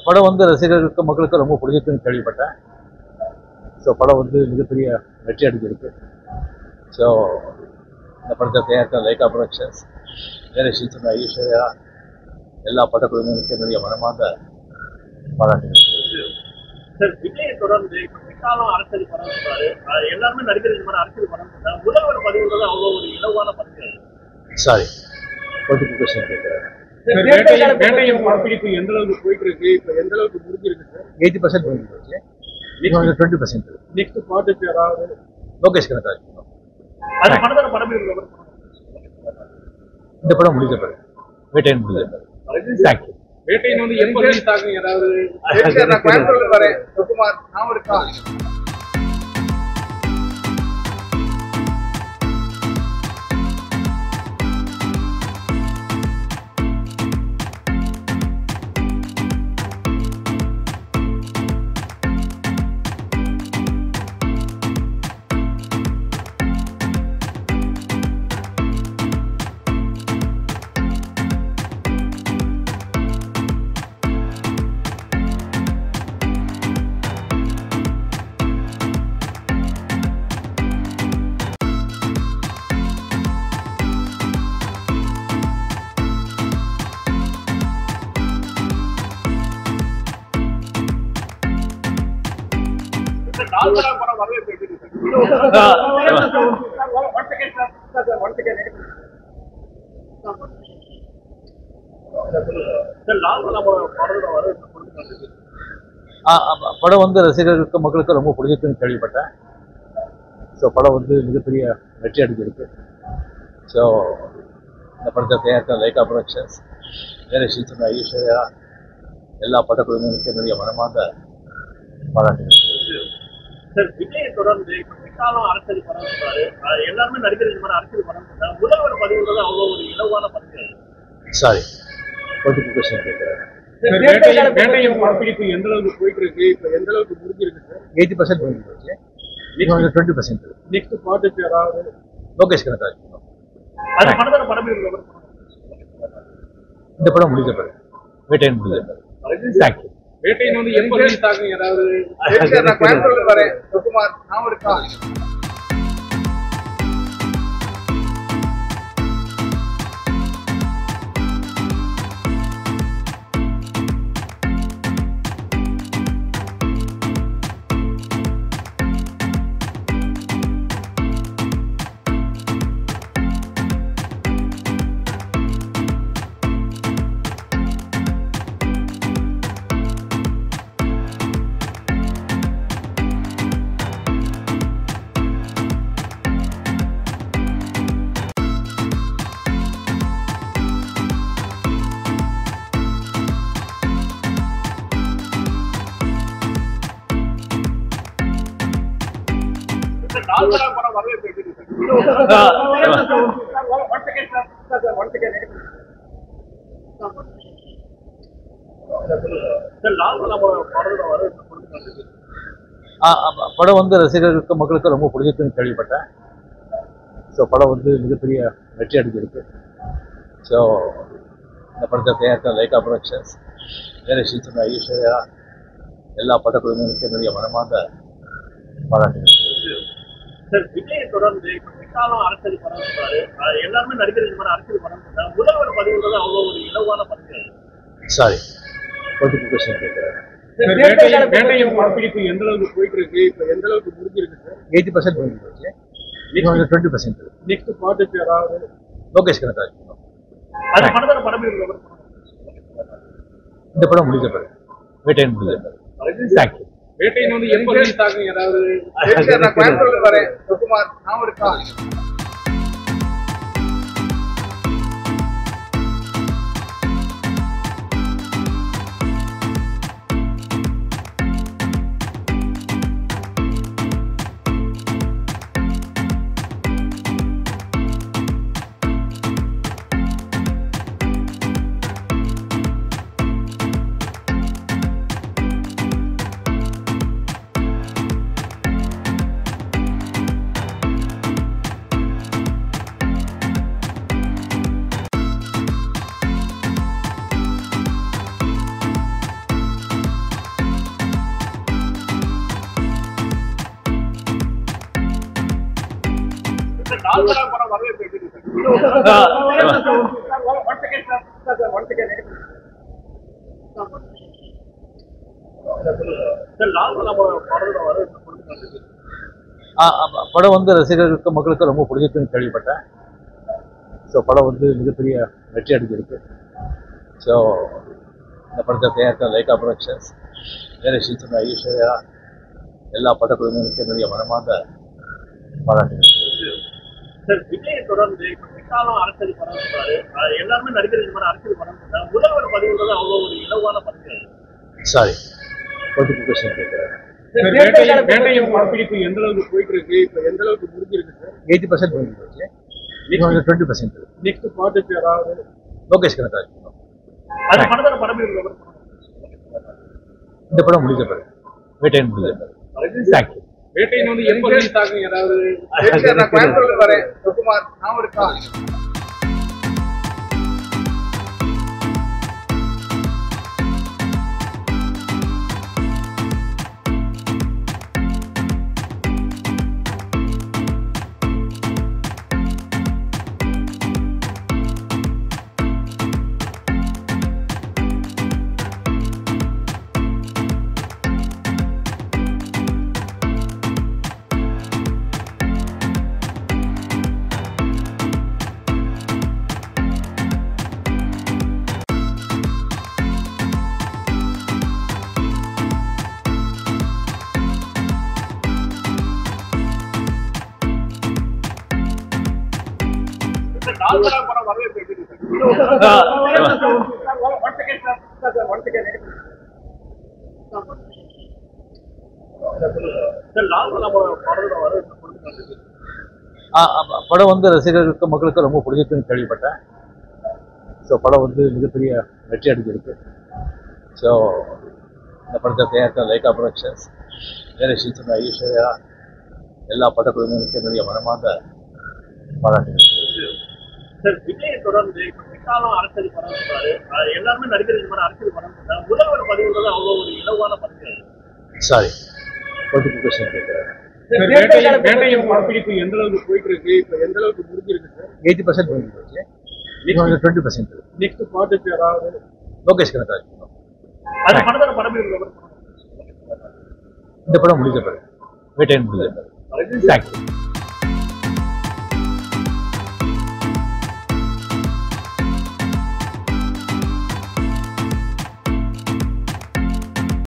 படம் வந்து ரசிகர்களுக்கு மக்களுக்கு ரொம்ப பிடிச்சிருக்குன்னு கேள்விப்பட்டேன். ஸோ படம் வந்து மிகப்பெரிய வெற்றி அடைஞ்சிருக்கு. ஸோ இந்த படத்தை தயாரித்த லைகா ப்ரொடக்ஷன்ஸ், ஜெயலட்சுமி, ஐஸ்வர்யா, எல்லா படக்குழுவினருக்கும் என்னுடைய மனமார்ந்த பாராட்டுகள். சார், விஜயை தொடர்ந்து விசாலம் அரசியல் படம் சொல்றாரு. எல்லாருமே நடிகர் இந்த மாதிரி அரசியல் படம் சொல்றாங்க. முதல்வர் பதிவுன்றது அவ்வளோ ஒரு இலவான படம். சாரி, பொலிட்டிக்கல் கொஸ்டின் கேட்குறேன். படப்பிடிப்பு எந்த அளவுக்கு போயிட்டு இருக்கு, இப்போ எந்த அளவுக்கு முடிஞ்சிருக்கு சார்? 80% முடிஞ்சிருக்கு. 20% நெக்ஸ்ட் ப்ராஜெக்ட் ஏதாவது லோகேஷ் கனகராஜ் அது படத்தோட படப்பிடிப்பு இந்த படம் முடிஞ்ச பிறகு, வேட்டையன் முடிஞ்ச பிறகு. தேங்க்யூ. வேட்டையன் வந்து எப்போ ரிலீஸ் ஆகும் ஏதாவது? நான் கோயம்புத்தூர்ல வரேன். சுகுமார் நான் இருக்கா? படம் வந்து ரசிகர்களுக்கு மக்களுக்கு ரொம்ப பிடிச்சிருக்குன்னு கேள்விப்பட்டேன். ஸோ படம் வந்து மிகப்பெரிய வெற்றி அடைஞ்சிருக்கு. ஸோ இந்த படத்தை தயாரித்த லைகா ப்ரொடக்ஷன்ஸ், ஜெயலட்சுமி, ஐஸ்வர்யா, எல்லா படக்குழுவினருக்கும் என்னுடைய மனமார்ந்த பாராட்டுகள். சார், விஜயை தொடர்ந்து விசாலம் அரசியல் படம் சொல்றாரு. எல்லாருமே நடிகர் இந்த மாதிரி அரசியல் படம் சொல்றாங்க. முதல்வர் பதிவுன்றது அவ்வளோ ஒரு இலவான படம். சாரி, பொலிட்டிக்கல் கொஸ்டின் கேட்குறேன். படப்பிடிப்பு எந்த அளவுக்கு போயிட்டு இருக்கு, இப்போ எந்த அளவுக்கு முடிஞ்சிருக்கு சார்? 80% முடிஞ்சிருக்கு. 20% நெக்ஸ்ட் ப்ராஜெக்ட் ஏதாவது லோகேஷ் கனகராஜ் அது படத்தோட படப்பிடிப்பு இந்த படம் முடிஞ்ச பிறகு, வேட்டையன் முடிஞ்ச பிறகு. தேங்க்யூ. வேட்டையன் வந்து எப்போ ரிலீஸ் ஆகும் ஏதாவது? நான் கோயம்புத்தூர்ல வரேன். சுகுமார் நான் இருக்கா? படம் வந்து ரசிகர்களுக்கு மக்களுக்கு ரொம்ப பிடிச்சிருக்குன்னு கேள்விப்பட்டேன். ஸோ படம் வந்து மிகப்பெரிய வெற்றி அடைஞ்சிருக்கு. ஸோ இந்த படத்தை தயாரித்த லைகா ப்ரொடக்ஷன்ஸ், ஜெயலட்சுமி, ஐஸ்வர்யா, எல்லா படக்குழுவினருக்கும் என்னுடைய மனமார்ந்த பாராட்டுகள். சார், விஜயை தொடர்ந்து விசாலம் அரசியல் படம் சொல்றாரு. எல்லாருமே நடிகர் இந்த மாதிரி அரசியல் படம் சொல்றாங்க. முதல்வர் பதிவுன்றது அவ்வளோ ஒரு இலவான படம். சாரி, பொலிட்டிக்கல் கொஸ்டின் கேட்குறேன். படப்பிடிப்பு எந்த அளவுக்கு போயிட்டு இருக்கு, இப்போ எந்த அளவுக்கு முடிஞ்சிருக்கு சார்? 80% முடிஞ்சிருக்கு. 20% நெக்ஸ்ட் ப்ராஜெக்ட் ஏதாவது லோகேஷ் கனகராஜ் அது படத்தோட படப்பிடிப்பு இந்த படம் முடிஞ்ச பிறகு, வேட்டையன் முடிஞ்ச பிறகு. தேங்க்யூ. வேட்டையன் வந்து எப்போ ரிலீஸ் ஆகும் ஏதாவது? நான் கோயம்புத்தூர்ல வரேன். சுகுமார் நான் இருக்கா? லால்குடா படம் வரவேற்பு எப்படி இருக்கு சார் லால்குடா படத்தோட வரவேற்பு கொடுத்து படம் வந்து ரசிகர்களுக்கு மக்களுக்கு ரொம்ப பிடிச்சிருக்குன்னு கேள்விப்பட்டேன். ஸோ படம் வந்து மிகப்பெரிய வெற்றி அடைஞ்சிருக்கு. ஸோ இந்த படத்தை தயாரித்த லைகா ப்ரொடக்ஷன்ஸ், டைரக்ஷன் சொன்ன ஐஸ்வர்யா, எல்லா படக்குழுவினருக்கும் என்னுடைய மனமார்ந்த பாராட்டுகள். சார் விஜயை தொடர்ந்து இப்ப பிக்காலம் அரசியல் படம் சொல்றாரு. எல்லாருமே நடிகர் இந்த மாதிரி அரசியல் படம் சொல்றாங்க. முதல்வர் பதிவுன்றது அவ்வளவு ஒரு இலவான பதவி. சாரி, பொலிட்டிக்கல் கொஸ்டின் கேட்குறேன். படப்பிடிப்பு எந்த அளவுக்கு போயிட்டு இருக்கு, இப்ப எந்த அளவுக்கு முடிஞ்சிருக்கு சார்? 80% முடிஞ்சிருச்சு. இன்னொரு 20% இருக்கு. நெக்ஸ்ட் ப்ராஜெக்ட் ஏதாவது லோகேஷ் கனகராஜ் அது படத்தோட படப்பிடிப்பு இந்த படம் முடிஞ்ச பிறகு, வேட்டையன் முடிஞ்ச பிறகு. தேங்க்யூ. வேட்டையின் வந்து எப்போ ரிலீஸ் ஆகும் ஏதாவது? நான் கோயம்புத்தூர்ல வரேன். சுகுமார் நான் இருக்கா? லால்குடா படம் வரவேற்பு எப்படி இருக்கு சார்? லால்குடா படத்தோட வரவேற்பு கொடுத்து படம் வந்து ரசிகர்களுக்கு மக்களுக்கு ரொம்ப பிடிச்சிருக்குன்னு கேள்விப்பட்டேன். ஸோ படம் வந்து மிகப்பெரிய வெற்றி அடைஞ்சிருக்கு. ஸோ இந்த படத்தை தயாரித்த லைகா ப்ரொடக்ஷன்ஸ், டைரக்ஷன் சொன்ன ஐஸ்வர்யா, எல்லா படக்குழுவினருக்கும் என்னுடைய மனமார்ந்த பாராட்டுகள். சார் விஜயை தொடர்ந்து இப்ப பிக்காலம் அரசியல் படம் சொல்றாரு. எல்லாருமே நடிகர் இந்த மாதிரி அரசியல் படம் சொல்றாங்க. முதல்வர் பதிவுன்றது அவ்வளவு ஒரு இலவான பதவி. சாரி, பொலிட்டிக்கல் கொஸ்டின் கேட்குறேன். வேட்டையின் படப்பிடிப்பு எந்த அளவுக்கு போயிட்டு இருக்கு, இப்ப எந்த அளவுக்கு முடிஞ்சிருக்கு சார்? 80% முடிஞ்சிருச்சு. இன்னொரு 20% இருக்கு. நெக்ஸ்ட் ப்ராஜெக்ட் ஏதாவது? லோகேஷ் கனகராஜ் அது படத்தோட படப்பிடிப்பு இந்த படம் முடிஞ்ச பிறகு, வேட்டையன் முடிஞ்ச பிறகு. தேங்க்யூ.